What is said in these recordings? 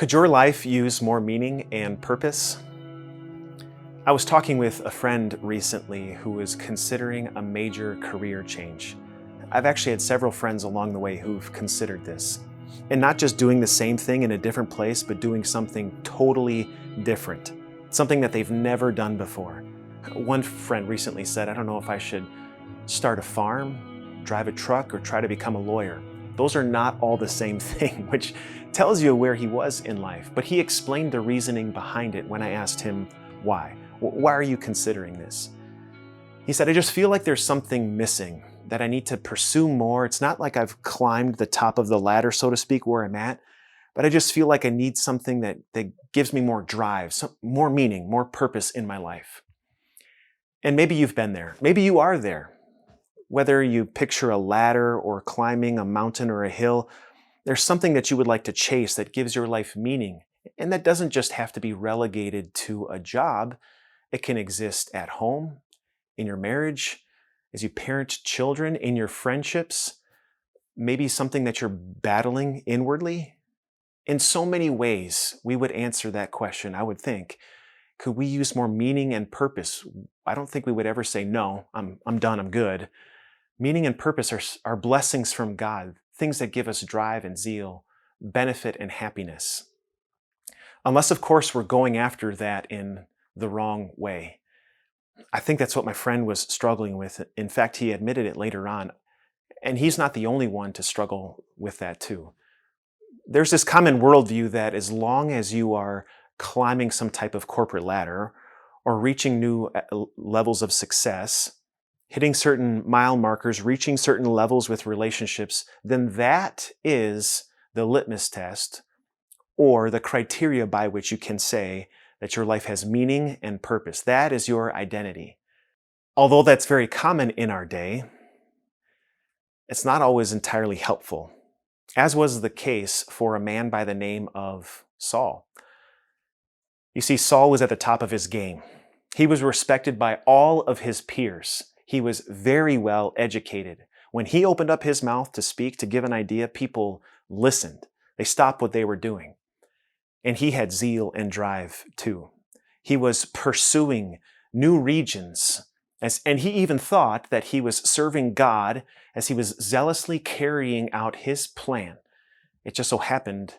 Could your life use more meaning and purpose? I was talking with a friend recently who was considering a major career change. I've actually had several friends along the way who've considered this. And not just doing the same thing in a different place, but doing something totally different, something that they've never done before. One friend recently said, I don't know if I should start a farm, drive a truck, or try to become a lawyer. Those are not all the same thing, which tells you where he was in life. But he explained the reasoning behind it when I asked him why. Why are you considering this? He said, I just feel like there's something missing, that I need to pursue more. It's not like I've climbed the top of the ladder, so to speak, where I'm at, but I just feel like I need something that gives me more drive, more meaning, more purpose in my life. And maybe you've been there. Maybe you are there. Whether you picture a ladder or climbing a mountain or a hill, there's something that you would like to chase that gives your life meaning. And that doesn't just have to be relegated to a job. It can exist at home, in your marriage, as you parent children, in your friendships, maybe something that you're battling inwardly. In so many ways, we would answer that question, I would think. Could we use more meaning and purpose? I don't think we would ever say, no, I'm done, I'm good. Meaning and purpose are blessings from God, things that give us drive and zeal, benefit and happiness. Unless, of course, we're going after that in the wrong way. I think that's what my friend was struggling with. In fact, he admitted it later on. And he's not the only one to struggle with that too. There's this common worldview that as long as you are climbing some type of corporate ladder or reaching new levels of success, hitting certain mile markers, reaching certain levels with relationships, then that is the litmus test or the criteria by which you can say that your life has meaning and purpose. That is your identity. Although that's very common in our day, it's not always entirely helpful, as was the case for a man by the name of Saul. You see, Saul was at the top of his game. He was respected by all of his peers. He was very well educated. When he opened up his mouth to speak, to give an idea, people listened. They stopped what they were doing. And he had zeal and drive too. He was pursuing new regions. And he even thought that he was serving God as he was zealously carrying out his plan. It just so happened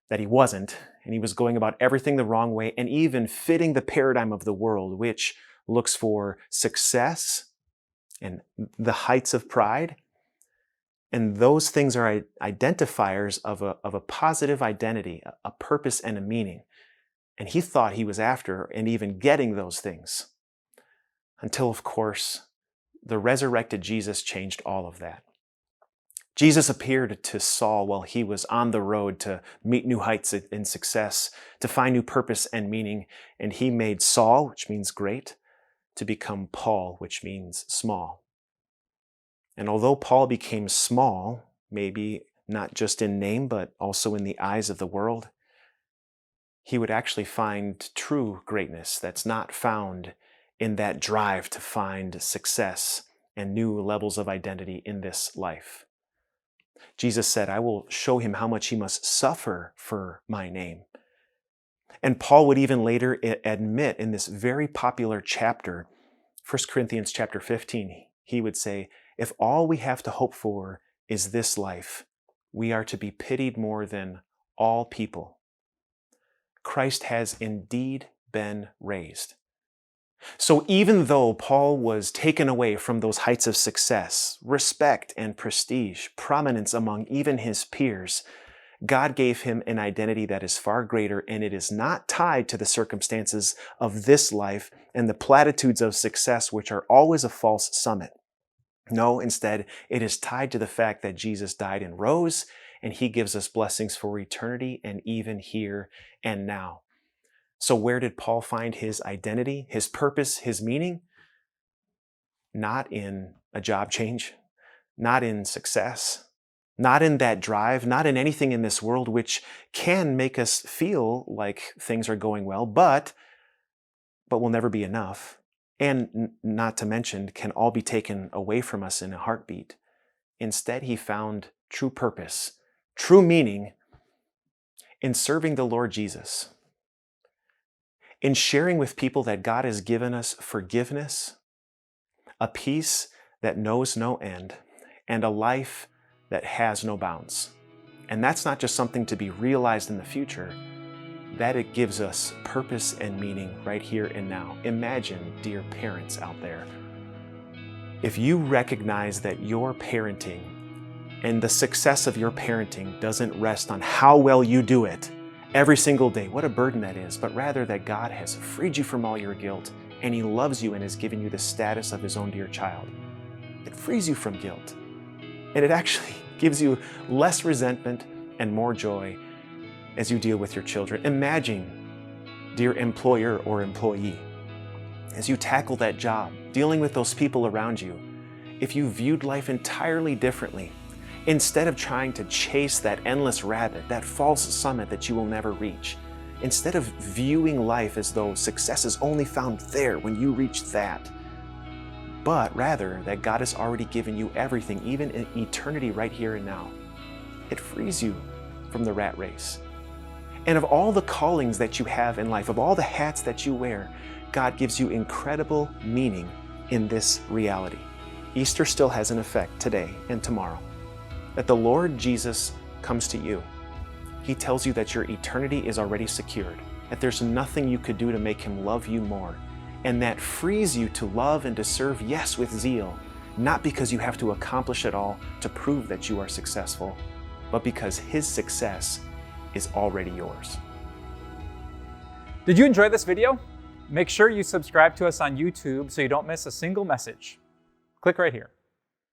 that he wasn't, and he was going about everything the wrong way and even fitting the paradigm of the world, which looks for success and the heights of pride. And those things are identifiers of a positive identity, a purpose and a meaning. And he thought he was after and even getting those things. Until, of course, the resurrected Jesus changed all of that. Jesus appeared to Saul while he was on the road to meet new heights in success, to find new purpose and meaning. And he made Saul, which means great, to become Paul, which means small. And although Paul became small, maybe not just in name, but also in the eyes of the world, he would actually find true greatness that's not found in that drive to find success and new levels of identity in this life. Jesus said, I will show him how much he must suffer for my name. And Paul would even later admit in this very popular chapter, 1 Corinthians chapter 15, he would say, if all we have to hope for is this life, we are to be pitied more than all people. Christ has indeed been raised. So even though Paul was taken away from those heights of success, respect and prestige, prominence among even his peers, God gave him an identity that is far greater, and it is not tied to the circumstances of this life and the platitudes of success, which are always a false summit. No, instead, it is tied to the fact that Jesus died and rose, and he gives us blessings for eternity and even here and now. So where did Paul find his identity, his purpose, his meaning? Not in a job change, not in success, not in that drive, not in anything in this world which can make us feel like things are going well, but will never be enough. And not to mention, can all be taken away from us in a heartbeat. Instead, he found true purpose, true meaning in serving the Lord Jesus, in sharing with people that God has given us forgiveness, a peace that knows no end, and a life that has no bounds. And that's not just something to be realized in the future, that it gives us purpose and meaning right here and now. Imagine, dear parents out there, if you recognize that your parenting and the success of your parenting doesn't rest on how well you do it every single day, what a burden that is, but rather that God has freed you from all your guilt and He loves you and has given you the status of His own dear child. It frees you from guilt. And it actually gives you less resentment and more joy as you deal with your children. Imagine, dear employer or employee, as you tackle that job, dealing with those people around you, if you viewed life entirely differently, instead of trying to chase that endless rabbit, that false summit that you will never reach, instead of viewing life as though success is only found there when you reach that, but rather that God has already given you everything, even in eternity right here and now. It frees you from the rat race. And of all the callings that you have in life, of all the hats that you wear, God gives you incredible meaning in this reality. Easter still has an effect today and tomorrow. That the Lord Jesus comes to you. He tells you that your eternity is already secured, that there's nothing you could do to make Him love you more, and that frees you to love and to serve, yes, with zeal, not because you have to accomplish it all to prove that you are successful, but because His success is already yours. Did you enjoy this video? Make sure you subscribe to us on YouTube so you don't miss a single message. Click right here.